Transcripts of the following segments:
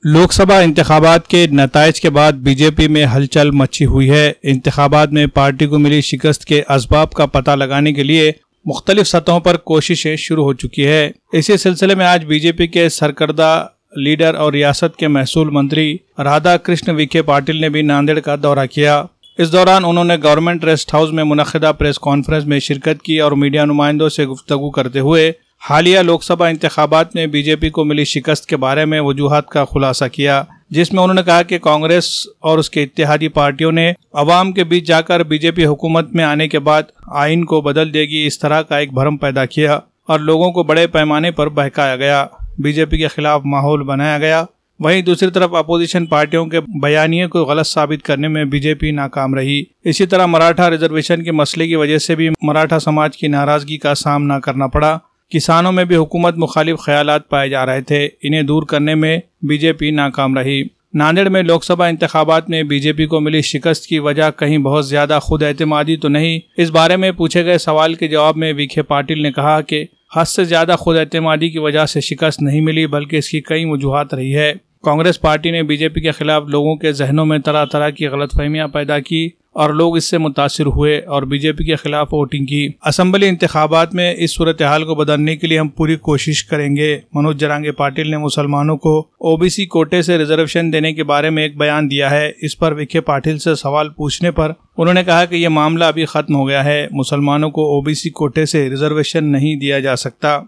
लोकसभा इंतखाबात के नताइज के बाद बीजेपी में हलचल मची हुई है। इंतखाबात में पार्टी को मिली शिकस्त के असबाब का पता लगाने के लिए मुख्तलिफ सतहों पर कोशिशें शुरू हो चुकी है। इसी सिलसिले में आज बीजेपी के सरकर्दा लीडर और रियासत के महसूल मंत्री राधा कृष्ण विखे पाटिल ने भी नांदेड़ का दौरा किया। इस दौरान उन्होंने गवर्नमेंट रेस्ट हाउस में मुनक़िदा प्रेस कॉन्फ्रेंस में शिरकत की और मीडिया नुमाइंदों से गुफ्तगू करते हुए हालिया लोकसभा इंतखाबात में बीजेपी को मिली शिकस्त के बारे में वजूहात का खुलासा किया, जिसमें उन्होंने कहा कि कांग्रेस और उसके इत्तेहादी पार्टियों ने अवाम के बीच जाकर बीजेपी हुकूमत में आने के बाद आइन को बदल देगी, इस तरह का एक भ्रम पैदा किया और लोगों को बड़े पैमाने पर बहकाया गया, बीजेपी के खिलाफ माहौल बनाया गया। वहीं दूसरी तरफ अपोजिशन पार्टियों के बयानिए को गलत साबित करने में बीजेपी नाकाम रही। इसी तरह मराठा रिजर्वेशन के मसले की वजह से भी मराठा समाज की नाराजगी का सामना करना पड़ा। किसानों में भी हुकूमत मुखालिफ ख्यालात पाए जा रहे थे, इन्हें दूर करने में बीजेपी नाकाम रही। नांदेड़ में लोकसभा इंतखाबात में बीजेपी को मिली शिकस्त की वजह कहीं बहुत ज्यादा खुद एतमादी तो नहीं। इस बारे में पूछे गए सवाल के जवाब में विखे पाटिल ने कहा कि हद से ज्यादा खुद एतमादी की वजह से शिकस्त नहीं मिली, बल्कि इसकी कई वजूहात रही है। कांग्रेस पार्टी ने बीजेपी के खिलाफ लोगों के जहनों में तरह तरह की गलतफहमियां पैदा की और लोग इससे मुतासिर हुए और बीजेपी के खिलाफ वोटिंग की। असेंबली इंतखाबात में इस सूरत हाल को बदलने के लिए हम पूरी कोशिश करेंगे। मनोज जरांगे पाटिल ने मुसलमानों को ओबीसी कोटे से रिजर्वेशन देने के बारे में एक बयान दिया है। इस पर विखे पाटिल से सवाल पूछने पर उन्होंने कहा कि यह मामला अभी खत्म हो गया है, मुसलमानों को ओबीसी कोटे से रिजर्वेशन नहीं दिया जा सकता।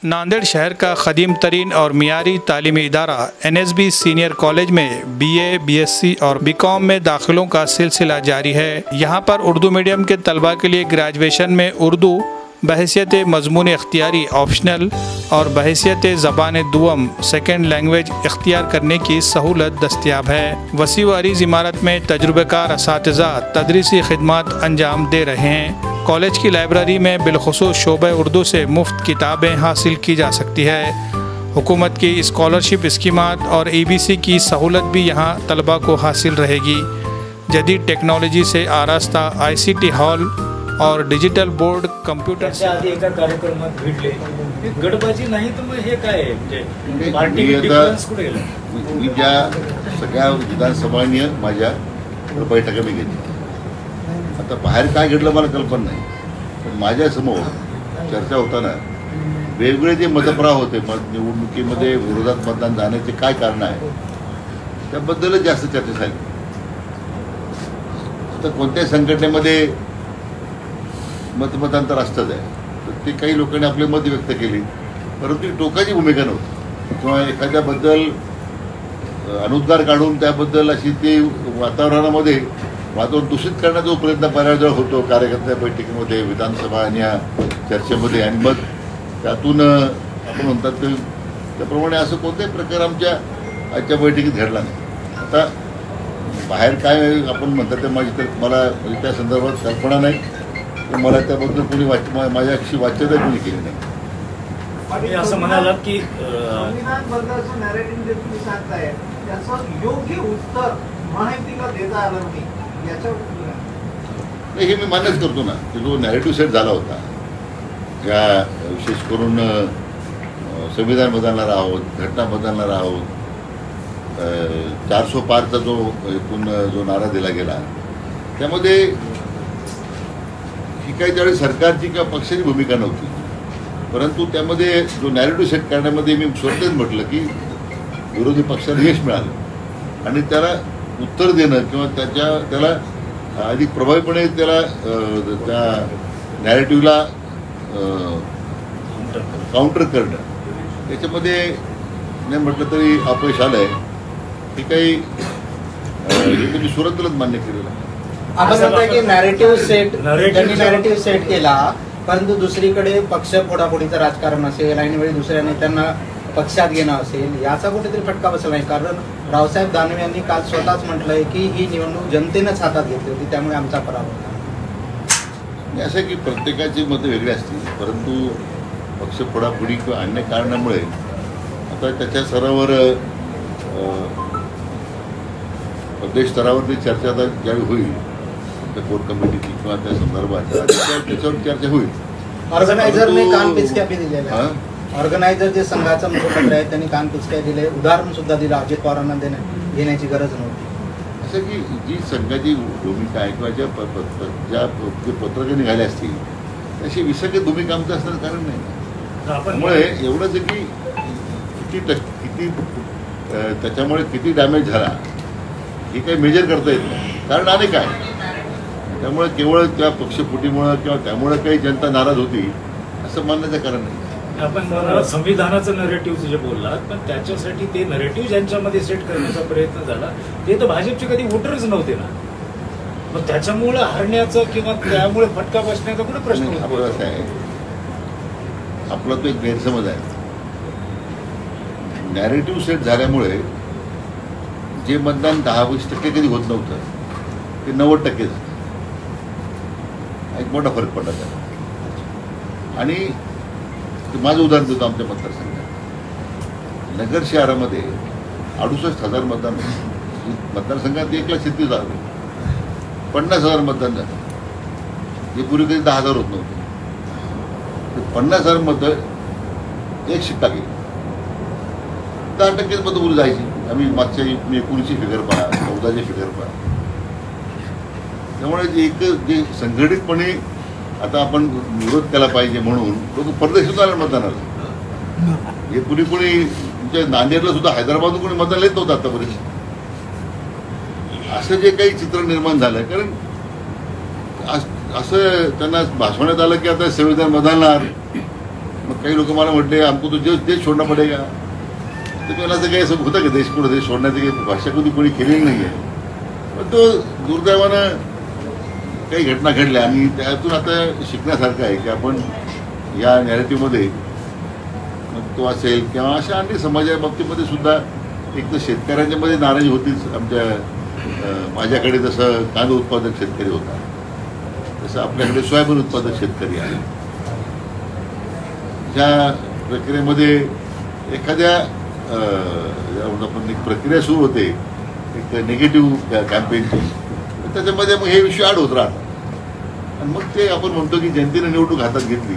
नांदेड़ शहर का क़दीम तरीन और मियारी तालीमी इदारा NSB सीनियर कॉलेज में BA, BSc और BCom में दाखिलों का सिलसिला जारी है। यहाँ पर उर्दू मीडियम के तलबा के लिए ग्रेजुएशन में उर्दू बहैसियत मज़मून इख्तियारी ऑप्शनल और बहैसियत ज़बान दुअम सेकेंड लैंग्वेज इख्तियार करने की सहूलत दस्तियाब है। वसी व अरीज़ इमारत में तजुर्बेकार असातिज़ा तदरीसी खिदमात अंजाम दे रहे हैं। कॉलेज की लाइब्रेरी में बिलखुसूस शोबे उर्दू से मुफ्त किताबें हासिल की जा सकती है। हुकूमत की स्कॉलरशिप स्कीमात और EBC की सहूलत भी यहाँ तलबा को हासिल रहेगी। जदीद टेक्नोलॉजी से आरास्ता ICT हॉल और डिजिटल बोर्ड कम्प्युटर कार्यक्रमात भिडले गडबाजी नाही तर मग हे काय म्हणजे पार्टी डिफरन्स कुठे गेला? मी ज्या सगळ्या विधानसभांनी माझ्या बैठका मी घेतली। आता बाहेर काय घडलं मला कल्पना नाही, पण माझ्या समोर चर्चा होताना वेगवेगळे जे मतप्रवाह होते, निवडणुकीमध्ये विरोधात मतदान जाण्याचे काय कारण आहे त्याबद्दलच जास्त चर्चा झाली। आता कोणत्याही संघटनेमध्ये मतमतांतर असतंच आहे, तर ते काही लोकांनी आपले मत व्यक्त केली, परंतु टोकाची भूमिका नव्हती किंवा एखाद्याबद्दल अनुद्गार काढून त्याबद्दल अशी ती वातावरणामध्ये वातावरण दूषित करण्याचा जो प्रयत्न बऱ्याच वेळा होतो कार्यकर्त्या बैठकीमध्ये, विधानसभा आणि या चर्चेमध्ये, आणि मग त्यातून आपण म्हणतात की त्याप्रमाणे असं कोणताही प्रकार आमच्या आजच्या बैठकीत घडला नाही। आता बाहेर काय आपण म्हणतात ते माझी तर मला त्या संदर्भात कल्पना नाही, मला त्याबद्दल कोणी माझ्याशी वाच्यता कोणी केली नाही। असं म्हणालात की योग्य उत्तर माहितीला देता आलं नाही, हे मी मान्यच करतो ना की जो नॅरेटिव्ह सेट झाला होता, या विशेष करून संविधान बदलणार आहोत, घटना बदलणार आहोत, 400 पारचा जो एकूण जो नारा दिला गेला, त्यामध्ये ही काही त्यावेळी सरकारची किंवा पक्षाची भूमिका नव्हती, परंतु त्यामध्ये जो नॅरेटिव्ह सेट करण्यामध्ये मी स्वतःच म्हटलं की विरोधी पक्षाला यश मिळालं आणि त्याला उत्तर देणं किंवा त्याला अधिक प्रभावीपणे त्याला त्या नॅरेटिव्हला काउंटर करणं, त्याच्यामध्ये नाही म्हटलं तरी अपयश आलं आहे। हे काही हे तुम्ही सुरुवातीलाच मान्य केलेलं आहे। आपण म्हणताय की नॅरेटिव्ह सेट केला, परंतु दुसरीकडे पक्ष फोडाफोडीचं राजकारण असेल आणि वेळी दुसऱ्या नेत्यांना पक्षात घेणं असेल, याचा कुठेतरी फटका बसला नाही, कारण रावसाहेब दानवे यांनी काल स्वतःच म्हटलंय की ही निवडणूक जनतेनंच हातात घेतली होती, त्यामुळे आमचा पराभव झाला। असं की प्रत्येकाची मतं वेगळी असतील, परंतु पक्ष फोडाफोडी किंवा अन्य कारणामुळे आता त्याच्या स्तरावर प्रदेश स्तरावरती चर्चा आता ज्यावेळी होईल त्या कोर कमिटीची किंवा त्या संदर्भात त्याच्यावर चर्चा होईल। ऑर्गनायझरने कान पिचक्या दिलेल्या ऑर्गनायझर जे संघाचं मुखपत्र आहे त्यांनी कानकुचक्या दिले, उदाहरण सुद्धा दिलं अजित पवारांना घेण्याची गरज नव्हती. असं की जी संघाची भूमिका आहे किंवा ज्या जे पत्रकं निघाले असतील तशी विसंगत भूमिका आमचं असण्याचं कारण नाही. त्यामुळे एवढंच आहे की किती त्याच्यामुळे किती डॅमेज झाला हे काही मेजर करता येत नाही, कारण अनेक आहे. त्यामुळे केवळ त्या पक्षफुटीमुळं किंवा त्यामुळे काही जनता नाराज होती असं मानण्याचं कारण नाही. आपण संविधानाचं नरेटिव्ह जे बोललात, पण त्याच्यासाठी ते नरेटिव्ह ज्यांच्यामध्ये सेट करण्याचा प्रयत्न झाला ते तर भाजपचे कधी वोटरच नव्हते ना. मग त्याच्यामुळे हरण्याचं किंवा त्यामुळे फटका बसण्याचा कुठे प्रश्न आपलं असं आहे, आपला तो एक गैरसमज आहे. नॅरेटिव्ह सेट झाल्यामुळे जे मतदान 10-20% कधी होत नव्हतं ते 90% झालं. एक मोठा फरक पडला त्याला. आणि माझं उदाहरण देतो. आमच्या मतदारसंघात नगर शहरामध्ये 68,000 मतदान, मतदारसंघात 1,36,000, 50,000 मतदान झालं. हे पूर्वी कधी 10,000 होत नव्हते. 50,000 मतं एक शिक्का गेली. 10% मतं उरी जायची. आम्ही मागच्या 19ची फिगर पहा, 14ची फिगर पहा. त्यामुळे जे संघटितपणे आता आपण विरोध केला पाहिजे म्हणून लोक परदेशातून आले मतदानाला. हे पूर्वी कोणी तुमच्या नांदेडला सुद्धा हैदराबादून कोणी मतदान येत नव्हतं आतापर्यंत. असं जे काही चित्र निर्माण झालं, कारण असं त्यांना भासवण्यात आलं की आता संविधान बदलणार. मग काही लोक मला म्हटले आमको तो देश सोडणं पडेगा. तर त्याला असं काही असं होतं की देश पुढे देश सोडण्याची काही भाषा कधी कोणी केलेली नाही आहे. पण तो दुर्दैवानं काही घटना घडल्या आणि त्यातून आता शिकण्यासारखं आहे की आपण या नॅरेटिव्हमध्ये तो असेल किंवा अशा अनेक समाजाच्या बाबतीमध्ये सुद्धा एक तर शेतकऱ्यांच्यामध्ये नाराजी होतीच. माझ्याकडे जसं कांदा उत्पादक शेतकरी होता तसं आपल्याकडे सोयाबीन उत्पादक शेतकरी आहे. ज्या प्रक्रियेमध्ये एखाद्या आपण एक प्रक्रिया सुरू होते एक निगेटिव्ह कॅम्पेनची, त्याच्यामध्ये मग हे विषय आड होत राहतात. आणि मग ते आपण म्हणतो की जनतेने निवडणूक हातात घेतली